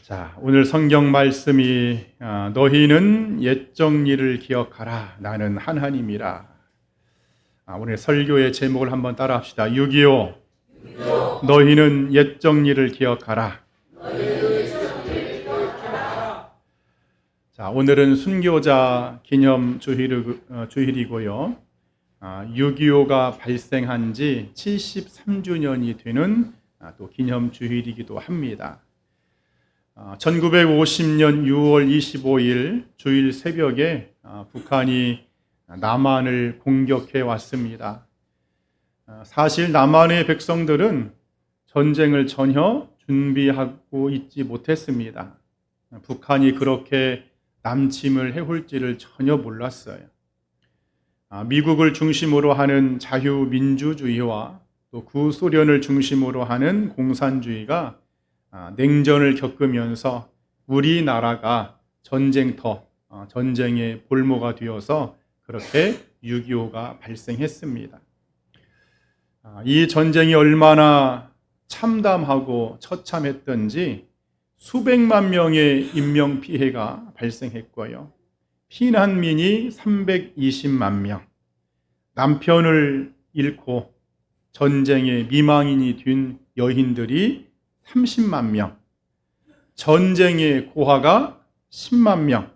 자, 오늘 성경 말씀이 너희는 옛적 일을 기억하라. 나는 하나님이라. 오늘 설교의 제목을 한번 따라 합시다. 6.25 너희는 옛적 일을 기억하라. 자, 오늘은 순교자 기념 주일이고요. 6.25가 발생한 지 73주년이 되는 또 기념 주일이기도 합니다. 1950년 6월 25일 주일 새벽에 북한이 남한을 공격해 왔습니다. 사실 남한의 백성들은 전쟁을 전혀 준비하고 있지 못했습니다. 북한이 그렇게 남침을 해올지를 전혀 몰랐어요. 미국을 중심으로 하는 자유민주주의와 또 구소련을 중심으로 하는 공산주의가 냉전을 겪으면서 우리나라가 전쟁터, 전쟁의 볼모가 되어서 그렇게 6.25가 발생했습니다. 이 전쟁이 얼마나 참담하고 처참했던지 수백만 명의 인명피해가 발생했고요. 피난민이 320만 명, 남편을 잃고 전쟁의 미망인이 된 여인들이 30만 명, 전쟁의 고아가 10만 명,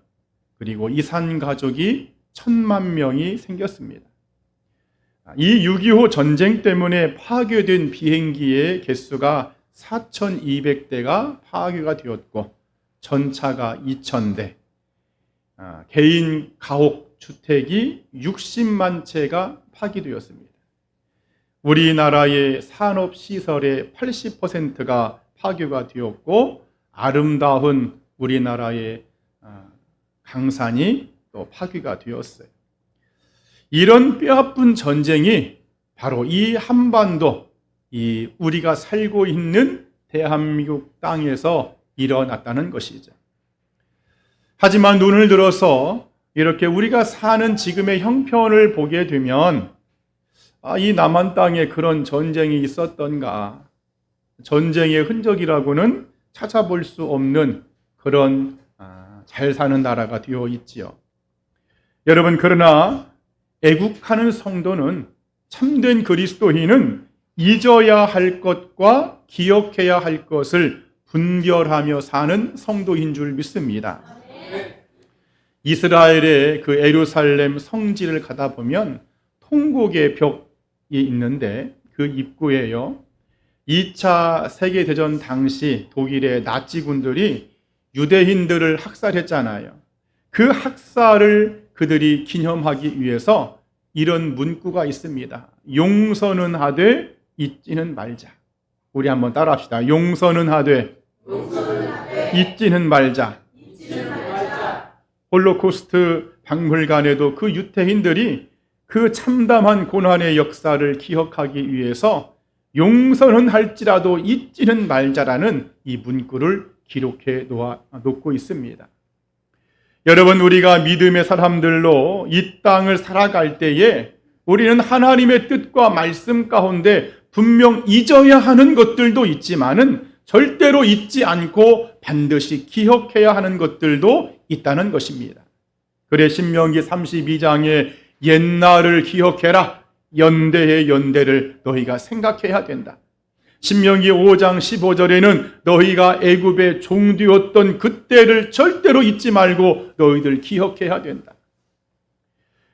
그리고 이산 가족이 1000만 명이 생겼습니다. 이 6.25 전쟁 때문에 파괴된 비행기의 개수가 4200대가 파괴가 되었고 전차가 2000대, 개인 가옥 주택이 60만 채가 파괴되었습니다. 우리나라의 산업시설의 80%가 파괴가 되었고 아름다운 우리나라의 강산이 또 파괴가 되었어요. 이런 뼈아픈 전쟁이 바로 이 한반도, 이 우리가 살고 있는 대한민국 땅에서 일어났다는 것이죠. 하지만 눈을 들어서 이렇게 우리가 사는 지금의 형편을 보게 되면 이 남한 땅에 그런 전쟁이 있었던가, 전쟁의 흔적이라고는 찾아볼 수 없는 그런 잘 사는 나라가 되어 있지요. 여러분, 그러나 애국하는 성도는, 참된 그리스도인은 잊어야 할 것과 기억해야 할 것을 분별하며 사는 성도인 줄 믿습니다. 이스라엘의 그 예루살렘 성지를 가다 보면 통곡의 벽이 있는데 그 입구에요, 2차 세계대전 당시 독일의 나치군들이 유대인들을 학살했잖아요. 그 학살을 그들이 기념하기 위해서 이런 문구가 있습니다. 용서는 하되 잊지는 말자. 우리 한번 따라합시다. 용서는 하되 잊지는 말자. 홀로코스트 박물관에도 그 유대인들이 그 참담한 고난의 역사를 기억하기 위해서 용서는 할지라도 잊지는 말자라는 이 문구를 기록해 놓고 있습니다. 여러분, 우리가 믿음의 사람들로 이 땅을 살아갈 때에 우리는 하나님의 뜻과 말씀 가운데 분명 잊어야 하는 것들도 있지만은 절대로 잊지 않고 반드시 기억해야 하는 것들도 있다는 것입니다. 그래 신명기 32장에 옛날을 기억해라, 연대의 연대를 너희가 생각해야 된다. 신명기 5장 15절에는 너희가 애굽의 종되었던 그때를 절대로 잊지 말고 너희들 기억해야 된다.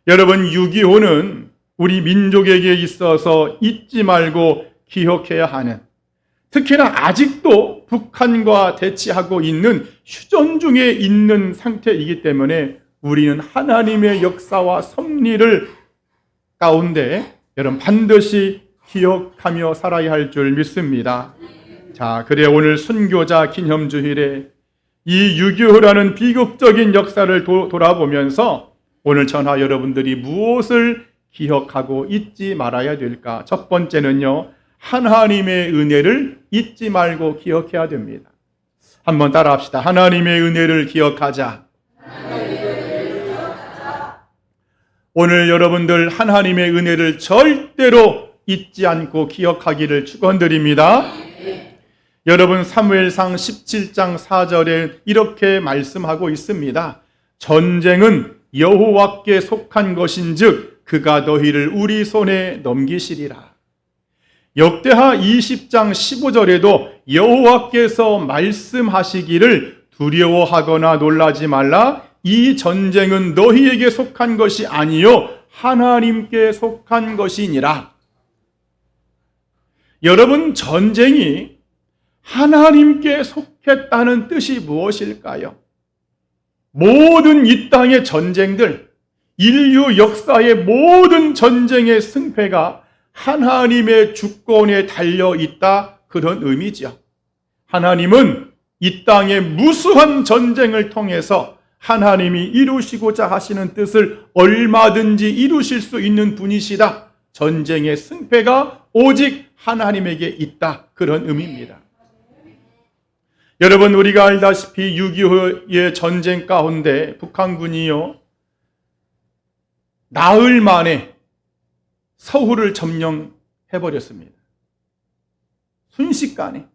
여러분, 6.25는 우리 민족에게 있어서 잊지 말고 기억해야 하는, 특히나 아직도 북한과 대치하고 있는 휴전 중에 있는 상태이기 때문에 우리는 하나님의 역사와 섭리를 가운데 여러분 반드시 기억하며 살아야 할 줄 믿습니다. 자, 그래 오늘 순교자 기념주일에 이 6.25라는 비극적인 역사를 돌아보면서 오늘 저나 여러분들이 무엇을 기억하고 잊지 말아야 될까? 첫 번째는요, 하나님의 은혜를 잊지 말고 기억해야 됩니다. 한번 따라 합시다. 하나님의 은혜를 기억하자. 오늘 여러분들 하나님의 은혜를 절대로 잊지 않고 기억하기를 축원드립니다. 여러분 사무엘상 17장 4절에 이렇게 말씀하고 있습니다. 전쟁은 여호와께 속한 것인즉 그가 너희를 우리 손에 넘기시리라. 역대하 20장 15절에도 여호와께서 말씀하시기를 두려워하거나 놀라지 말라. 이 전쟁은 너희에게 속한 것이 아니요 하나님께 속한 것이니라. 여러분, 전쟁이 하나님께 속했다는 뜻이 무엇일까요? 모든 이 땅의 전쟁들, 인류 역사의 모든 전쟁의 승패가 하나님의 주권에 달려 있다, 그런 의미죠. 하나님은 이 땅의 무수한 전쟁을 통해서 하나님이 이루시고자 하시는 뜻을 얼마든지 이루실 수 있는 분이시다. 전쟁의 승패가 오직 하나님에게 있다, 그런 의미입니다. 여러분, 우리가 알다시피 6.25의 전쟁 가운데 북한군이요, 나흘 만에 서울을 점령해버렸습니다. 순식간에.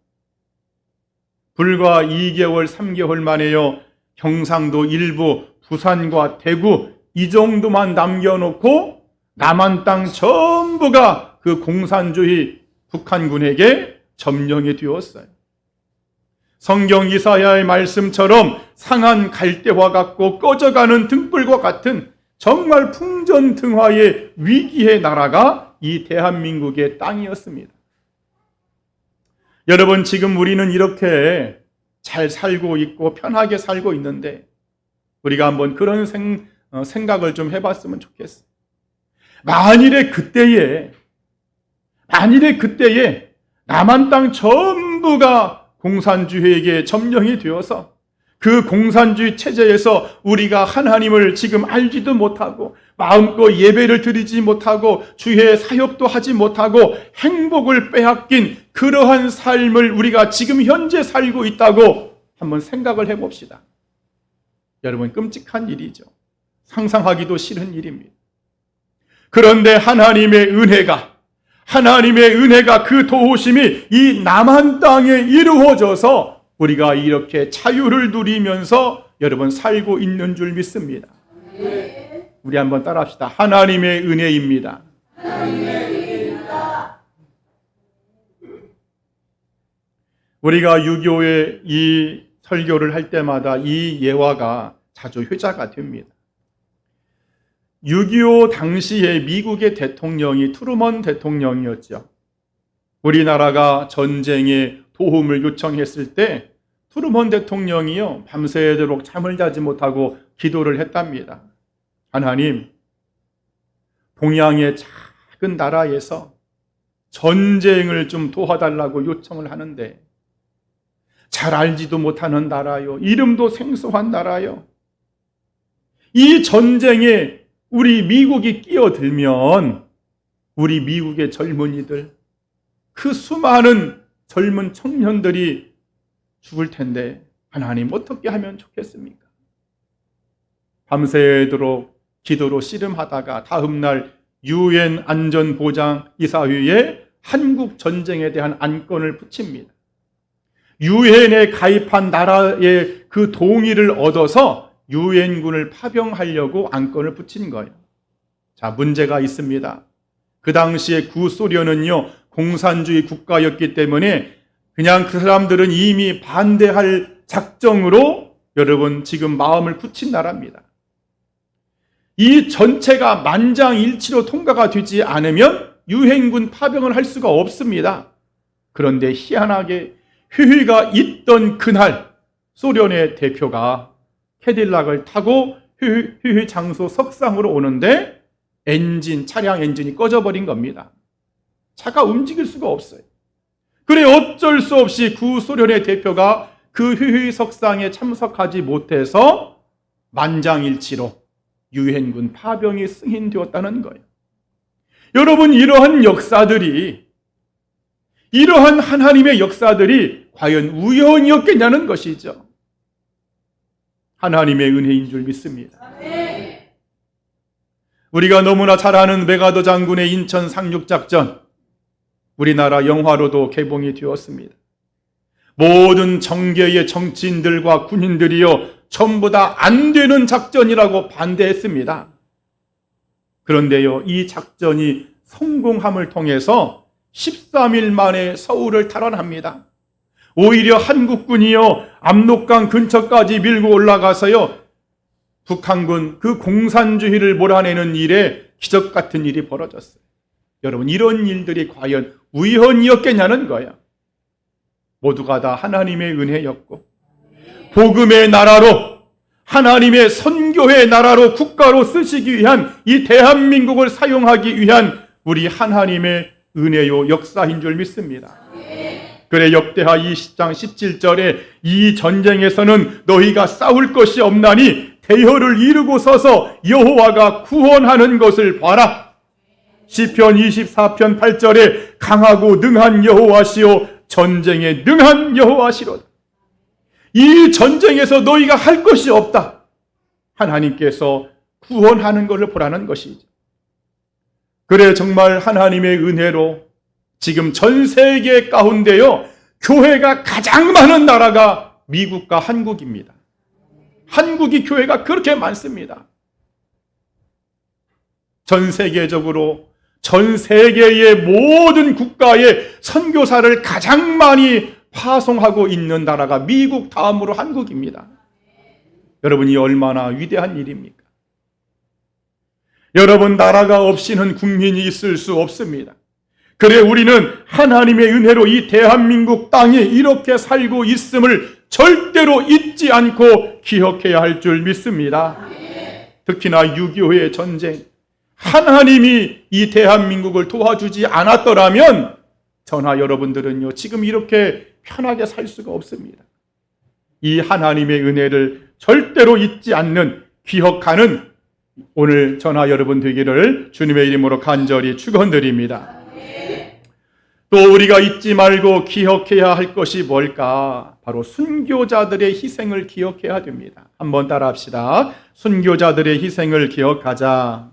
불과 2개월, 3개월 만에요, 경상도 일부, 부산과 대구 이 정도만 남겨놓고 남한 땅 전부가 그 공산주의 북한군에게 점령이 되었어요. 성경 이사야의 말씀처럼 상한 갈대와 같고 꺼져가는 등불과 같은 정말 풍전등화의 위기의 나라가 이 대한민국의 땅이었습니다. 여러분, 지금 우리는 이렇게 잘 살고 있고 편하게 살고 있는데 우리가 한번 그런 생각을 좀 해봤으면 좋겠어요. 만일에 그때에 남한 땅 전부가 공산주의에게 점령이 되어서 그 공산주의 체제에서 우리가 하나님을 지금 알지도 못하고 마음껏 예배를 드리지 못하고 주의 사역도 하지 못하고 행복을 빼앗긴 그러한 삶을 우리가 지금 현재 살고 있다고 한번 생각을 해봅시다. 여러분, 끔찍한 일이죠. 상상하기도 싫은 일입니다. 그런데 하나님의 은혜가 그 도우심이 이 남한 땅에 이루어져서 우리가 이렇게 자유를 누리면서 여러분 살고 있는 줄 믿습니다. 우리 한번 따라합시다. 하나님의 은혜입니다. 우리가 6.25의 이 설교를 할 때마다 이 예화가 자주 회자가 됩니다. 6.25 당시에 미국의 대통령이 트루먼 대통령이었죠. 우리나라가 전쟁에 도움을 요청했을 때 트루먼 대통령이요, 밤새도록 잠을 자지 못하고 기도를 했답니다. 하나님, 동양의 작은 나라에서 전쟁을 좀 도와달라고 요청을 하는데 잘 알지도 못하는 나라요, 이름도 생소한 나라요, 이 전쟁에 우리 미국이 끼어들면 우리 미국의 젊은이들, 그 수많은 젊은 청년들이 죽을 텐데 하나님 어떻게 하면 좋겠습니까? 밤새도록 기도로 씨름하다가 다음날 유엔 안전보장이사회에 한국 전쟁에 대한 안건을 붙입니다. 유엔에 가입한 나라의 그 동의를 얻어서 유엔군을 파병하려고 안건을 붙인 거예요. 자, 문제가 있습니다. 그 당시에 구소련은요, 공산주의 국가였기 때문에 그냥 그 사람들은 이미 반대할 작정으로 여러분 지금 마음을 붙인 나라입니다. 이 전체가 만장일치로 통과가 되지 않으면 유엔군 파병을 할 수가 없습니다. 그런데 희한하게 휴휴가 있던 그날 소련의 대표가 캐딜락을 타고 휴휴 장소 석상으로 오는데 차량 엔진이 꺼져버린 겁니다. 차가 움직일 수가 없어요. 그래 어쩔 수 없이 구소련의 대표가 그 휴휴 석상에 참석하지 못해서 만장일치로 유엔군 파병이 승인되었다는 거예요. 여러분, 이러한 하나님의 역사들이 과연 우연이었겠냐는 것이죠. 하나님의 은혜인 줄 믿습니다. 우리가 너무나 잘 아는 메가더 장군의 인천 상륙작전, 우리나라 영화로도 개봉이 되었습니다. 모든 정계의 정치인들과 군인들이요 전부 다 안 되는 작전이라고 반대했습니다. 그런데요, 이 작전이 성공함을 통해서 13일 만에 서울을 탈환합니다. 오히려 한국군이요 압록강 근처까지 밀고 올라가서요 북한군 그 공산주의를 몰아내는 일에 기적 같은 일이 벌어졌어요. 여러분, 이런 일들이 과연 우연이었겠냐는 거예요. 모두가 다 하나님의 은혜였고 복음의 나라로, 하나님의 선교의 나라로, 국가로 쓰시기 위한 이 대한민국을 사용하기 위한 우리 하나님의 은혜요 역사인 줄 믿습니다. 그래, 역대하 20장 17절에 이 전쟁에서는 너희가 싸울 것이 없나니 대열을 이루고 서서 여호와가 구원하는 것을 봐라. 시편 24편 8절에 강하고 능한 여호와시요 전쟁에 능한 여호와시로다. 이 전쟁에서 너희가 할 것이 없다. 하나님께서 구원하는 것을 보라는 것이죠. 그래, 정말 하나님의 은혜로 지금 전 세계 가운데요 교회가 가장 많은 나라가 미국과 한국입니다. 한국이 교회가 그렇게 많습니다. 전 세계적으로 전 세계의 모든 국가에 선교사를 가장 많이 파송하고 있는 나라가 미국 다음으로 한국입니다. 여러분이 얼마나 위대한 일입니까? 여러분, 나라가 없이는 국민이 있을 수 없습니다. 그래, 우리는 하나님의 은혜로 이 대한민국 땅에 이렇게 살고 있음을 절대로 잊지 않고 기억해야 할 줄 믿습니다. 특히나 6.25의 전쟁, 하나님이 이 대한민국을 도와주지 않았더라면 저나 여러분들은요 지금 이렇게 편하게 살 수가 없습니다. 이 하나님의 은혜를 절대로 잊지 않는, 기억하는 오늘 저나 여러분 되기를 주님의 이름으로 간절히 축원드립니다. 또 우리가 잊지 말고 기억해야 할 것이 뭘까? 바로 순교자들의 희생을 기억해야 됩니다. 한번 따라합시다. 순교자들의 희생을 기억하자.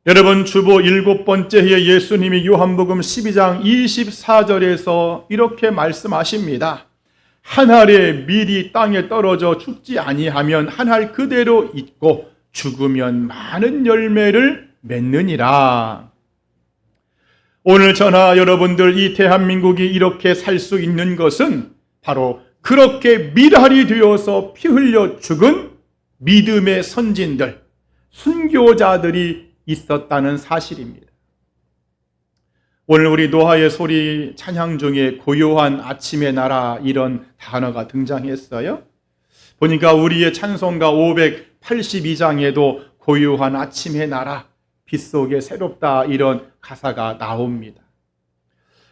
여러분, 주보 7번째 해에 예수님이 요한복음 12장 24절에서 이렇게 말씀하십니다. 한 알의 밀이 땅에 떨어져 죽지 아니하면 한 알 그대로 있고 죽으면 많은 열매를 맺느니라. 오늘 저나 여러분들 이 대한민국이 이렇게 살 수 있는 것은 바로 그렇게 밀알이 되어서 피 흘려 죽은 믿음의 선진들, 순교자들이 있었다는 사실입니다. 오늘 우리 노하의 소리 찬양 중에 고요한 아침의 나라 이런 단어가 등장했어요. 보니까 우리의 찬송가 582장에도 고요한 아침의 나라, 빛 속에 새롭다 이런 가사가 나옵니다.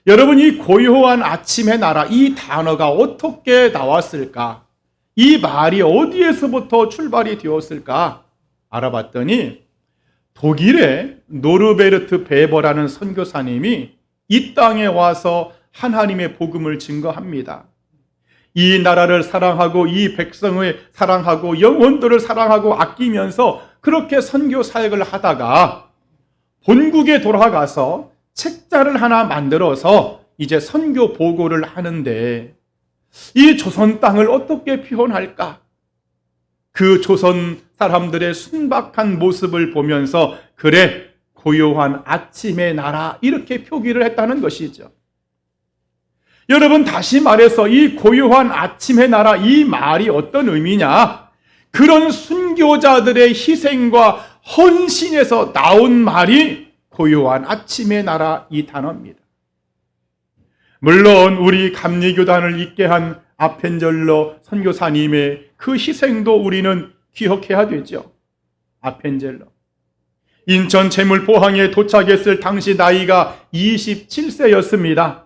여러분, 이 고요한 아침의 나라 이 단어가 어떻게 나왔을까? 이 말이 어디에서부터 출발이 되었을까? 알아봤더니 독일의 노르베르트 베버라는 선교사님이 이 땅에 와서 하나님의 복음을 증거합니다. 이 나라를 사랑하고 이 백성을 사랑하고 영혼들을 사랑하고 아끼면서 그렇게 선교 사역을 하다가 본국에 돌아가서 책자를 하나 만들어서 이제 선교 보고를 하는데 이 조선 땅을 어떻게 표현할까? 그 조선 사람들의 순박한 모습을 보면서 그래, 고요한 아침의 나라 이렇게 표기를 했다는 것이죠. 여러분, 다시 말해서 이 고요한 아침의 나라 이 말이 어떤 의미냐? 그런 순교자들의 희생과 헌신에서 나온 말이 고요한 아침의 나라 이 단어입니다. 물론 우리 감리교단을 있게 한 아펜젤러 선교사님의 그 희생도 우리는 기억해야 되죠. 아펜젤러 인천 제물포항에 도착했을 당시 나이가 27세였습니다.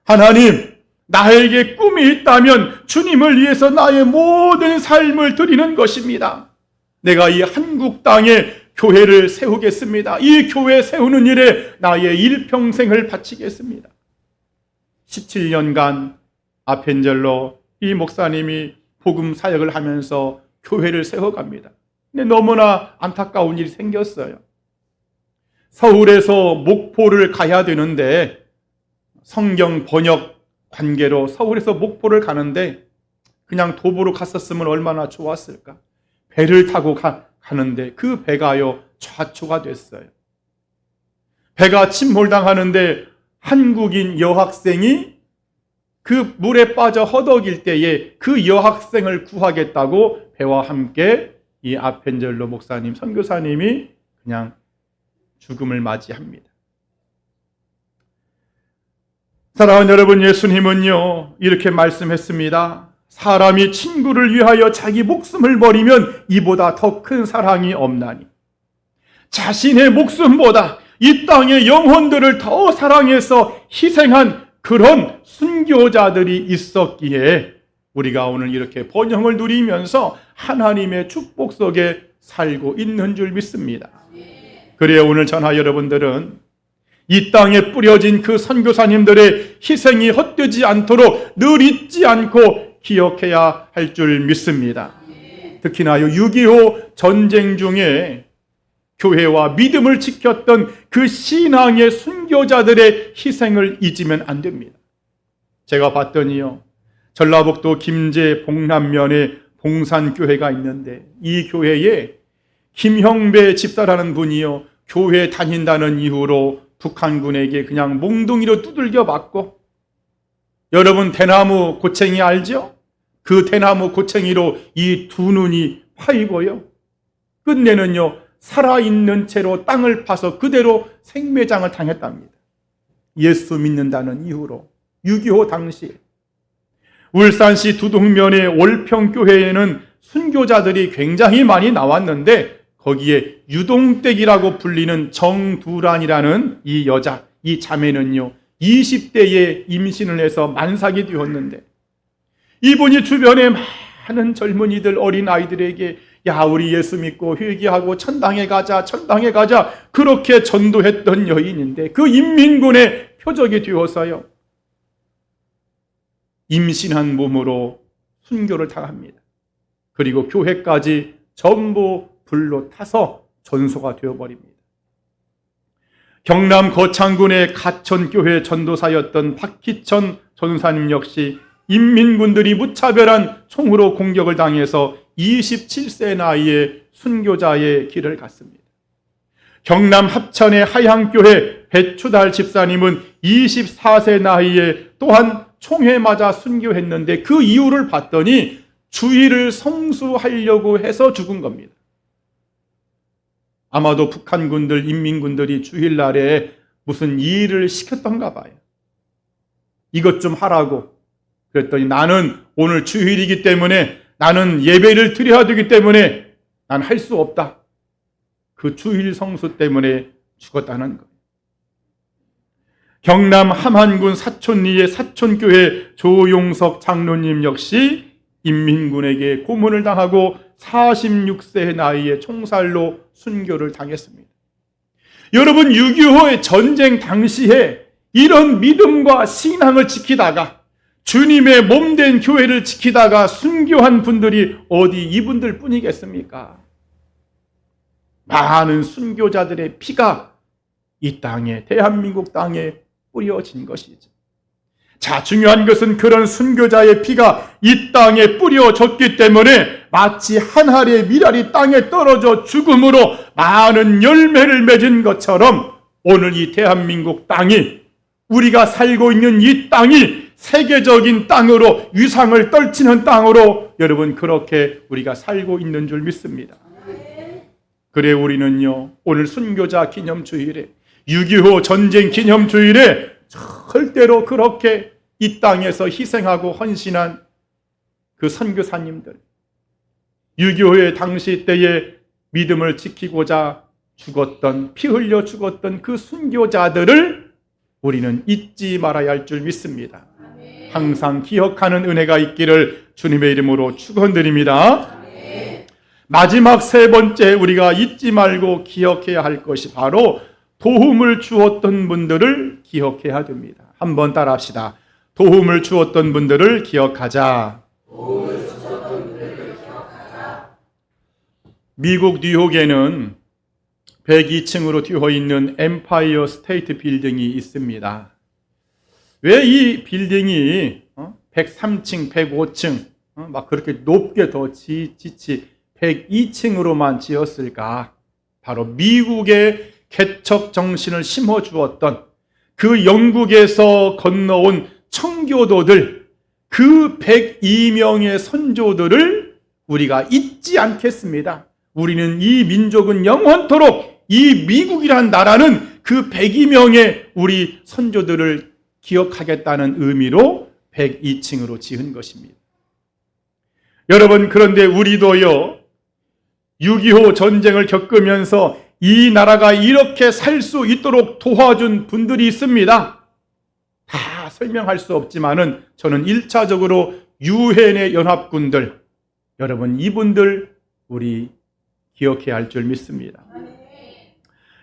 하나님, 나에게 꿈이 있다면 주님을 위해서 나의 모든 삶을 드리는 것입니다. 내가 이 한국 땅에 교회를 세우겠습니다. 이 교회 세우는 일에 나의 일평생을 바치겠습니다. 17년간 아펜젤러 이 목사님이 복음 사역을 하면서 교회를 세워갑니다. 근데 너무나 안타까운 일이 생겼어요. 서울에서 목포를 가야 되는데 성경 번역 관계로 서울에서 목포를 가는데 그냥 도보로 갔었으면 얼마나 좋았을까. 배를 타고 가는데 그 배가요 좌초가 됐어요. 배가 침몰당하는데 한국인 여학생이 그 물에 빠져 허덕일 때에 그 여학생을 구하겠다고 배와 함께 이 아펜젤로 목사님, 선교사님이 그냥 죽음을 맞이합니다. 사랑하는 여러분, 예수님은요 이렇게 말씀했습니다. 사람이 친구를 위하여 자기 목숨을 버리면 이보다 더 큰 사랑이 없나니, 자신의 목숨보다 이 땅의 영혼들을 더 사랑해서 희생한 그런 순교자들이 있었기에 우리가 오늘 이렇게 번영을 누리면서 하나님의 축복 속에 살고 있는 줄 믿습니다. 그래요, 오늘 저나 여러분들은 이 땅에 뿌려진 그 선교사님들의 희생이 헛되지 않도록 늘 잊지 않고 기억해야 할 줄 믿습니다. 특히나 6.25 전쟁 중에 교회와 믿음을 지켰던 그 신앙의 순교자들의 희생을 잊으면 안 됩니다. 제가 봤더니요, 전라북도 김제 봉남면에 봉산교회가 있는데 이 교회에 김형배 집사라는 분이요, 교회 다닌다는 이유로 북한군에게 그냥 몽둥이로 두들겨 맞고, 여러분 대나무 고챙이 알죠? 그 대나무 고챙이로 이 두 눈이 파이고요, 끝내는요 살아있는 채로 땅을 파서 그대로 생매장을 당했답니다. 예수 믿는다는 이유로. 6.25 당시 울산시 두둥면의 월평교회에는 순교자들이 굉장히 많이 나왔는데 거기에 유동댁이라고 불리는 정두란이라는 이 여자, 이 자매는요 20대에 임신을 해서 만삭이 되었는데 이분이 주변에 많은 젊은이들, 어린아이들에게 야 우리 예수 믿고 회개하고 천당에 가자, 천당에 가자 그렇게 전도했던 여인인데 그 인민군의 표적이 되어서요 임신한 몸으로 순교를 당합니다. 그리고 교회까지 전부 불로 타서 전소가 되어버립니다. 경남 거창군의 가천교회 전도사였던 박희천 전사님 역시 인민군들이 무차별한 총으로 공격을 당해서 27세 나이에 순교자의 길을 갔습니다. 경남 합천의 하향교회 배추달 집사님은 24세 나이에 또한 총에 맞아 순교했는데 그 이유를 봤더니 주일을 성수하려고 해서 죽은 겁니다. 아마도 북한군들, 인민군들이 주일날에 무슨 일을 시켰던가 봐요. 이것 좀 하라고. 그랬더니 나는 오늘 주일이기 때문에, 나는 예배를 드려야 되기 때문에 난 할 수 없다. 그 주일 성수 때문에 죽었다는 거예요. 경남 함안군 사촌리의 사촌교회 조용석 장로님 역시 인민군에게 고문을 당하고 46세 나이에 총살로 순교를 당했습니다. 여러분, 6.25의 전쟁 당시에 이런 믿음과 신앙을 지키다가 주님의 몸된 교회를 지키다가 순교한 분들이 어디 이분들 뿐이겠습니까? 많은 순교자들의 피가 이 땅에, 대한민국 땅에 뿌려진 것이죠. 자, 중요한 것은 그런 순교자의 피가 이 땅에 뿌려졌기 때문에 마치 한 알의 밀알이 땅에 떨어져 죽음으로 많은 열매를 맺은 것처럼 오늘 이 대한민국 땅이, 우리가 살고 있는 이 땅이 세계적인 땅으로, 위상을 떨치는 땅으로 여러분 그렇게 우리가 살고 있는 줄 믿습니다. 그래 우리는요 오늘 순교자 기념주일에, 6.25 전쟁 기념주일에 절대로 그렇게 이 땅에서 희생하고 헌신한 그 선교사님들, 6.25의 당시 때에 믿음을 지키고자 죽었던, 피 흘려 죽었던 그 순교자들을 우리는 잊지 말아야 할 줄 믿습니다. 항상 기억하는 은혜가 있기를 주님의 이름으로 축원드립니다. 마지막 세 번째 우리가 잊지 말고 기억해야 할 것이 바로 도움을 주었던 분들을 기억해야 됩니다. 한번 따라합시다. 도움을 주었던 분들을 기억하자. 미국 뉴욕에는 102층으로 되어 있는 엠파이어 스테이트 빌딩이 있습니다. 왜 이 빌딩이 103층, 105층 막 그렇게 높게 더 지치 102층으로만 지었을까? 바로 미국의 개척 정신을 심어주었던 그 영국에서 건너온 청교도들, 그 102명의 선조들을 우리가 잊지 않겠습니다. 우리는 이 민족은 영원토록 이 미국이란 나라는 그 102명의 우리 선조들을 기억하겠다는 의미로 102층으로 지은 것입니다. 여러분, 그런데 우리도요, 6.25 전쟁을 겪으면서 이 나라가 이렇게 살 수 있도록 도와준 분들이 있습니다. 다 설명할 수 없지만은 저는 1차적으로 유엔의 연합군들, 여러분 이분들 우리 기억해야 할 줄 믿습니다.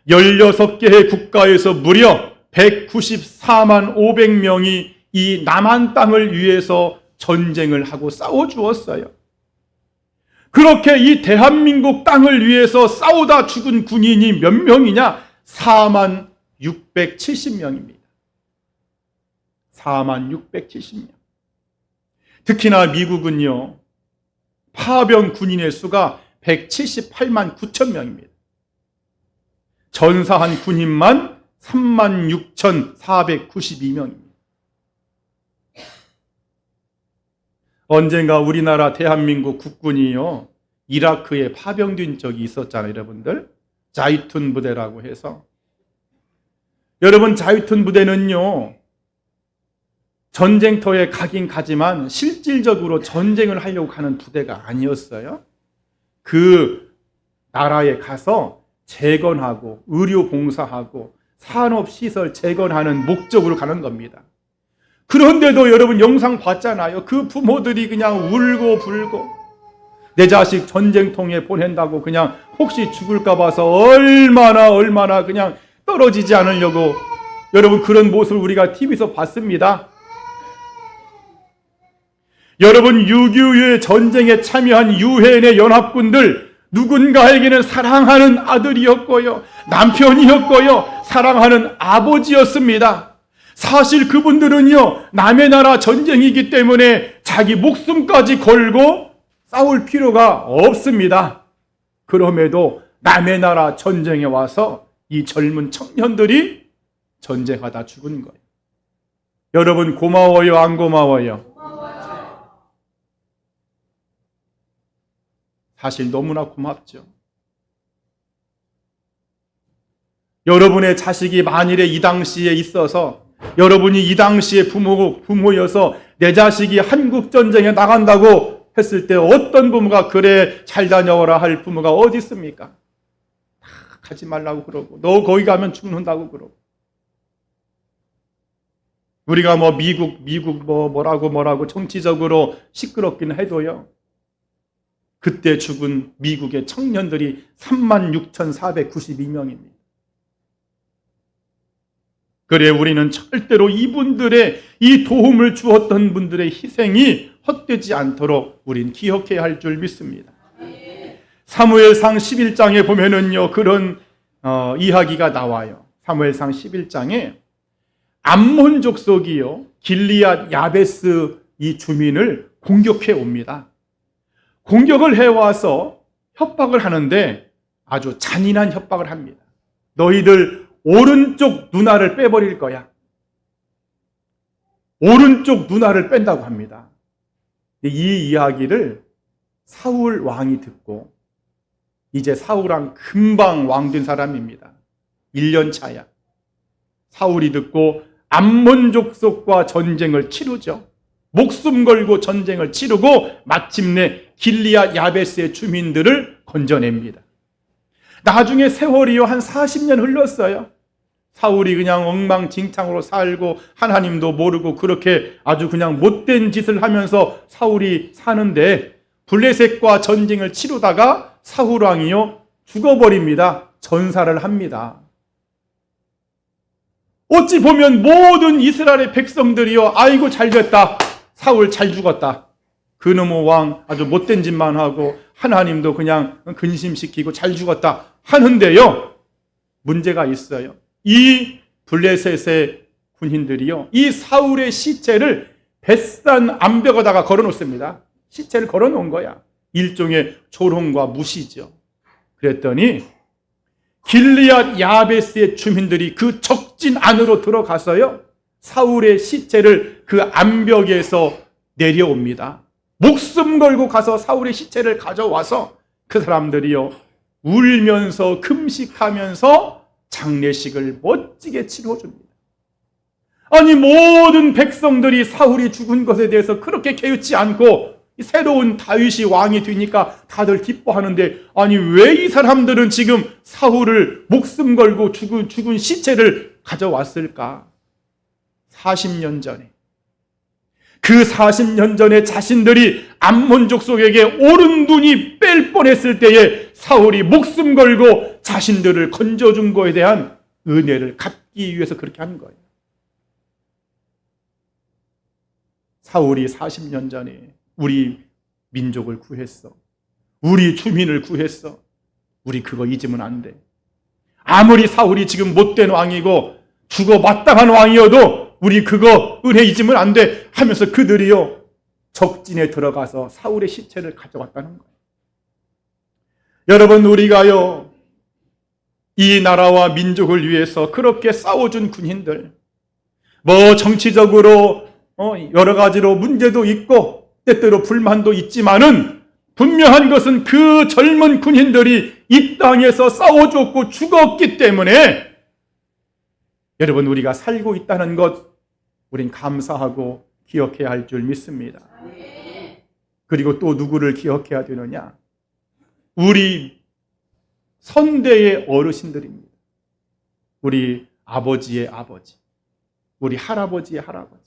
16개의 국가에서 무려 194만 500명이 이 남한 땅을 위해서 전쟁을 하고 싸워주었어요. 그렇게 이 대한민국 땅을 위해서 싸우다 죽은 군인이 몇 명이냐? 4만 670명입니다. 4만 670명. 특히나 미국은요, 파병 군인의 수가 178만 9천 명입니다. 전사한 군인만 36,492명입니다. 언젠가 우리나라 대한민국 국군이요, 이라크에 파병된 적이 있었잖아요, 여러분들. 자이툰 부대라고 해서. 여러분, 자이툰 부대는요, 전쟁터에 가긴 가지만 실질적으로 전쟁을 하려고 하는 부대가 아니었어요. 그 나라에 가서 재건하고 의료 봉사하고 산업시설 재건하는 목적으로 가는 겁니다. 그런데도 여러분 영상 봤잖아요. 그 부모들이 그냥 울고 불고 내 자식 전쟁통에 보낸다고 그냥 혹시 죽을까 봐서 얼마나 그냥 떨어지지 않으려고, 여러분 그런 모습을 우리가 TV에서 봤습니다. 여러분 6.25의 전쟁에 참여한 유엔의 연합군들, 누군가에게는 사랑하는 아들이었고요, 남편이었고요, 사랑하는 아버지였습니다. 사실 그분들은요, 남의 나라 전쟁이기 때문에 자기 목숨까지 걸고 싸울 필요가 없습니다. 그럼에도 남의 나라 전쟁에 와서 이 젊은 청년들이 전쟁하다 죽은 거예요. 여러분 고마워요, 안 고마워요? 사실 너무나 고맙죠. 여러분의 자식이 만일에 이 당시에 있어서, 여러분이 이 당시에 부모여서 내 자식이 한국전쟁에 나간다고 했을 때 어떤 부모가 그래 잘 다녀오라 할 부모가 어디 있습니까? 다 가지 말라고 그러고, 너 거기 가면 죽는다고 그러고. 우리가 미국 뭐라고 정치적으로 시끄럽긴 해도요, 그때 죽은 미국의 청년들이 36,492명입니다. 그래 우리는 절대로 이분들의 이 도움을 주었던 분들의 희생이 헛되지 않도록 우린 기억해야 할 줄 믿습니다. 사무엘상 11장에 보면은요, 그런 이야기가 나와요. 사무엘상 11장에 암몬 족속이요, 길리앗 야베스 이 주민을 공격해 옵니다. 공격을 해와서 협박을 하는데 아주 잔인한 협박을 합니다. 너희들 오른쪽 눈알을 빼버릴 거야. 오른쪽 눈알을 뺀다고 합니다. 이 이야기를 사울 왕이 듣고, 이제 사울왕 금방 왕 된 사람입니다. 1년 차야. 사울이 듣고 암몬 족속과 전쟁을 치르죠. 목숨 걸고 전쟁을 치르고 마침내 길리앗 야베스의 주민들을 건져냅니다. 나중에 세월이요, 한 40년 흘렀어요. 사울이 그냥 엉망진창으로 살고 하나님도 모르고 그렇게 아주 그냥 못된 짓을 하면서 사울이 사는데, 블레셋과 전쟁을 치르다가 사울왕이요 죽어버립니다. 전사를 합니다. 어찌 보면 모든 이스라엘의 백성들이요, 아이고 잘됐다, 사울 잘 죽었다, 그놈의 왕 아주 못된 짓만 하고 하나님도 그냥 근심시키고 잘 죽었다 하는데요, 문제가 있어요. 이 블레셋의 군인들이요, 이 사울의 시체를 벳산 암벽에다가 걸어놓습니다. 시체를 걸어놓은 거야. 일종의 조롱과 무시죠. 그랬더니 길리앗 야베스의 주민들이 그 적진 안으로 들어가서요, 사울의 시체를 그 암벽에서 내려옵니다. 목숨 걸고 가서 사울의 시체를 가져와서 그 사람들이요, 울면서 금식하면서 장례식을 멋지게 치러줍니다. 아니, 모든 백성들이 사울이 죽은 것에 대해서 그렇게 개의치 않고 새로운 다윗이 왕이 되니까 다들 기뻐하는데, 아니 왜 이 사람들은 지금 사울을 목숨 걸고 죽은 시체를 가져왔을까? 40년 전에, 그 40년 전에 자신들이 암몬 족속에게 오른 눈이 뺄 뻔했을 때에 사울이 목숨 걸고 자신들을 건져준 거에 대한 은혜를 갚기 위해서 그렇게 한 거예요. 사울이 40년 전에 우리 민족을 구했어. 우리 주민을 구했어. 우리 그거 잊으면 안 돼. 아무리 사울이 지금 못된 왕이고 죽어 마땅한 왕이어도 우리 그거 은혜 잊으면 안 돼 하면서 그들이요, 적진에 들어가서 사울의 시체를 가져왔다는 거예요. 여러분, 우리가요, 이 나라와 민족을 위해서 그렇게 싸워준 군인들, 뭐 정치적으로 여러 가지로 문제도 있고 때때로 불만도 있지만은 분명한 것은 그 젊은 군인들이 이 땅에서 싸워줬고 죽었기 때문에 여러분, 우리가 살고 있다는 것 우린 감사하고 기억해야 할 줄 믿습니다. 그리고 또 누구를 기억해야 되느냐? 우리 선대의 어르신들입니다. 우리 아버지의 아버지, 우리 할아버지의 할아버지.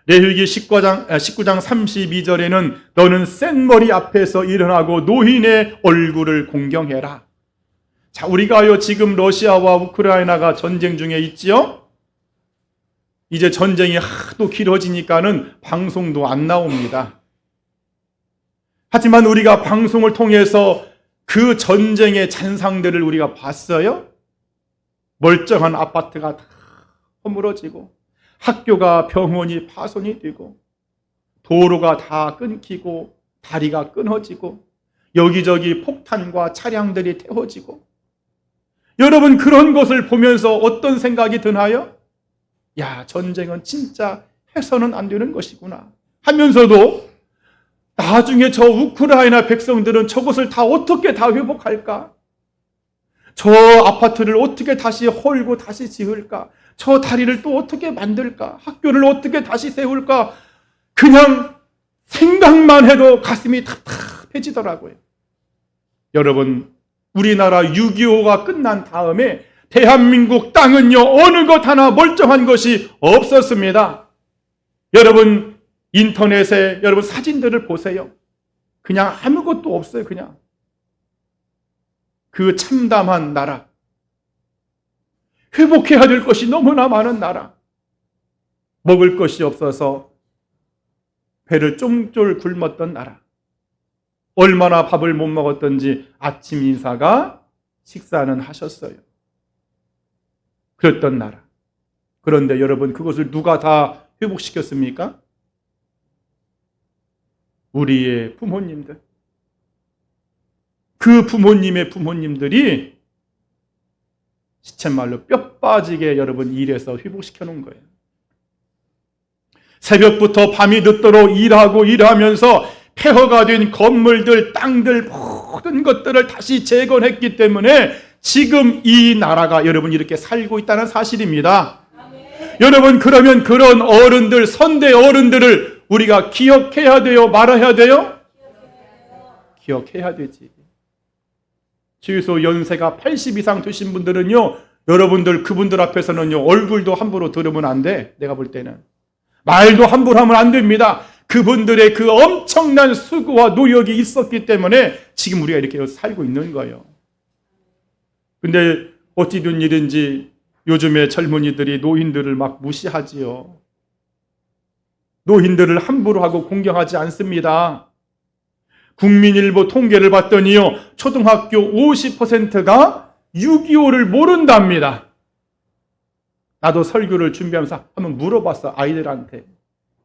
레위기 19장 32절에는 너는 센 머리 앞에서 일어나고 노인의 얼굴을 공경해라. 자, 우리가요, 지금 러시아와 우크라이나가 전쟁 중에 있지요? 이제 전쟁이 하도 길어지니까는 방송도 안 나옵니다. 하지만 우리가 방송을 통해서 그 전쟁의 잔상들을 우리가 봤어요? 멀쩡한 아파트가 다 허물어지고, 학교가 병원이 파손이 되고, 도로가 다 끊기고, 다리가 끊어지고, 여기저기 폭탄과 차량들이 태워지고, 여러분, 그런 것을 보면서 어떤 생각이 드나요? 야, 전쟁은 진짜 해서는 안 되는 것이구나 하면서도 나중에 저 우크라이나 백성들은 저것을 다 어떻게 다 회복할까? 저 아파트를 어떻게 다시 헐고 다시 지을까? 저 다리를 또 어떻게 만들까? 학교를 어떻게 다시 세울까? 그냥 생각만 해도 가슴이 답답해지더라고요. 여러분, 우리나라 6.25가 끝난 다음에 대한민국 땅은요, 어느 것 하나 멀쩡한 것이 없었습니다. 여러분, 인터넷에 여러분 사진들을 보세요. 그냥 아무것도 없어요. 그냥 그 참담한 나라, 회복해야 될 것이 너무나 많은 나라, 먹을 것이 없어서 배를 쫑쫄 굶었던 나라, 얼마나 밥을 못 먹었던지 아침 인사가 식사는 하셨어요. 그랬던 나라. 그런데 여러분, 그것을 누가 다 회복시켰습니까? 우리의 부모님들. 그 부모님의 부모님들이 시쳇말로 뼈 빠지게 여러분 일해서 회복시켜 놓은 거예요. 새벽부터 밤이 늦도록 일하면서 폐허가 된 건물들, 땅들, 모든 것들을 다시 재건했기 때문에 지금 이 나라가 여러분 이렇게 살고 있다는 사실입니다. 여러분, 그러면 그런 어른들, 선대 어른들을 우리가 기억해야 돼요? 말아야 돼요? 기억해야 되지. 최소 연세가 80 이상 되신 분들은요, 여러분들 그분들 앞에서는요, 얼굴도 함부로 들으면 안 돼. 내가 볼 때는 말도 함부로 하면 안 됩니다. 그분들의 그 엄청난 수고와 노력이 있었기 때문에 지금 우리가 이렇게 살고 있는 거예요. 근데 어찌 된 일인지 요즘에 젊은이들이 노인들을 막 무시하지요. 노인들을 함부로 하고 공경하지 않습니다. 국민일보 통계를 봤더니요, 초등학교 50%가 6.25를 모른답니다. 나도 설교를 준비하면서 한번 물어봤어. 아이들한테.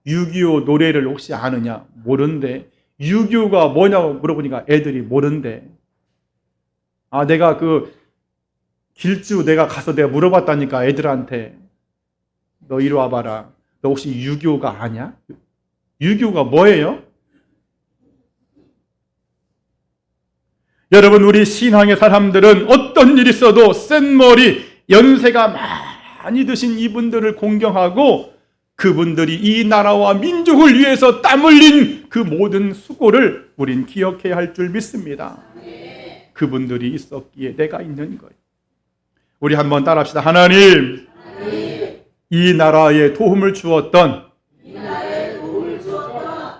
6.25 노래를 혹시 아느냐? 모른대. 6.25가 뭐냐고 물어보니까 애들이 모른대. 내가 길주 내가 가서 내가 물어봤다니까 애들한테. 너 이리 와봐라. 너 혹시 6.25가 아냐? 6.25가 뭐예요? 여러분, 우리 신앙의 사람들은 어떤 일이 있어도 센 머리, 연세가 많이 드신 이분들을 공경하고 그분들이 이 나라와 민족을 위해서 땀 흘린 그 모든 수고를 우린 기억해야 할 줄 믿습니다. 그분들이 있었기에 내가 있는 거예요. 우리 한번 따라합시다. 하나님, 이 나라에 도움을 주었던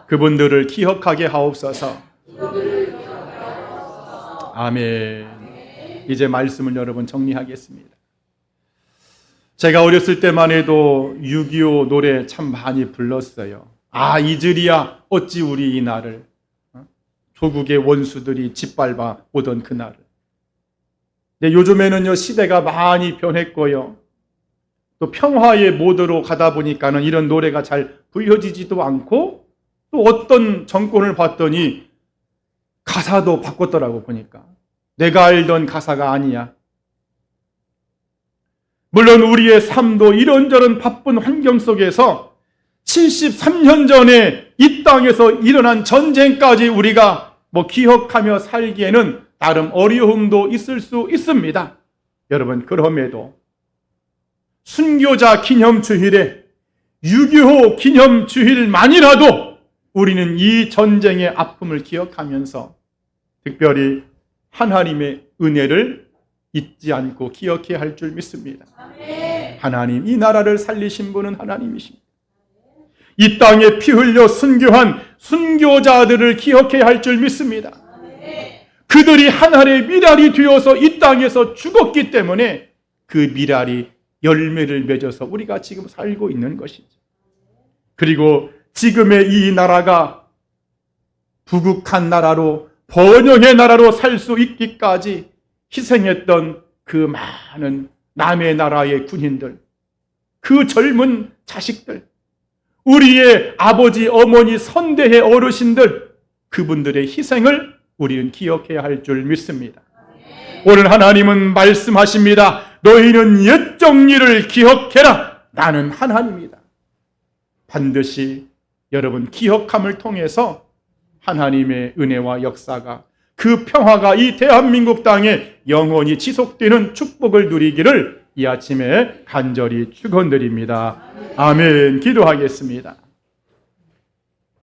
그분들을 기억하게 하옵소서. 아멘. 이제 말씀을 여러분 정리하겠습니다. 제가 어렸을 때만 해도 6.25 노래 참 많이 불렀어요. 이즈리야 어찌 우리 이 날을, 조국의 원수들이 짓밟아 오던 그날을. 근데 요즘에는요, 시대가 많이 변했고요, 또 평화의 모드로 가다 보니까는 이런 노래가 잘 불려지지도 않고, 또 어떤 정권을 봤더니 가사도 바꿨더라고. 보니까 내가 알던 가사가 아니야. 물론 우리의 삶도 이런저런 바쁜 환경 속에서 73년 전에 이 땅에서 일어난 전쟁까지 우리가 기억하며 살기에는 나름 어려움도 있을 수 있습니다. 여러분, 그럼에도 순교자 기념주일에 6.25 기념주일만이라도 우리는 이 전쟁의 아픔을 기억하면서 특별히 하나님의 은혜를 잊지 않고 기억해야 할 줄 믿습니다. 하나님, 이 나라를 살리신 분은 하나님이십니다. 이 땅에 피 흘려 순교한 순교자들을 기억해야 할 줄 믿습니다. 그들이 하나님의 미랄이 되어서 이 땅에서 죽었기 때문에 그 미랄이 열매를 맺어서 우리가 지금 살고 있는 것이죠. 그리고 지금의 이 나라가 부국한 나라로, 번영의 나라로 살 수 있기까지 희생했던 그 많은 남의 나라의 군인들, 그 젊은 자식들, 우리의 아버지, 어머니, 선대의 어르신들, 그분들의 희생을 우리는 기억해야 할 줄 믿습니다. 오늘 하나님은 말씀하십니다. 너희는 옛적 일을 기억해라. 나는 하나님이다. 반드시 여러분, 기억함을 통해서 하나님의 은혜와 역사가, 그 평화가 이 대한민국 땅에 영원히 지속되는 축복을 누리기를 이 아침에 간절히 축원드립니다. 아멘. 기도하겠습니다.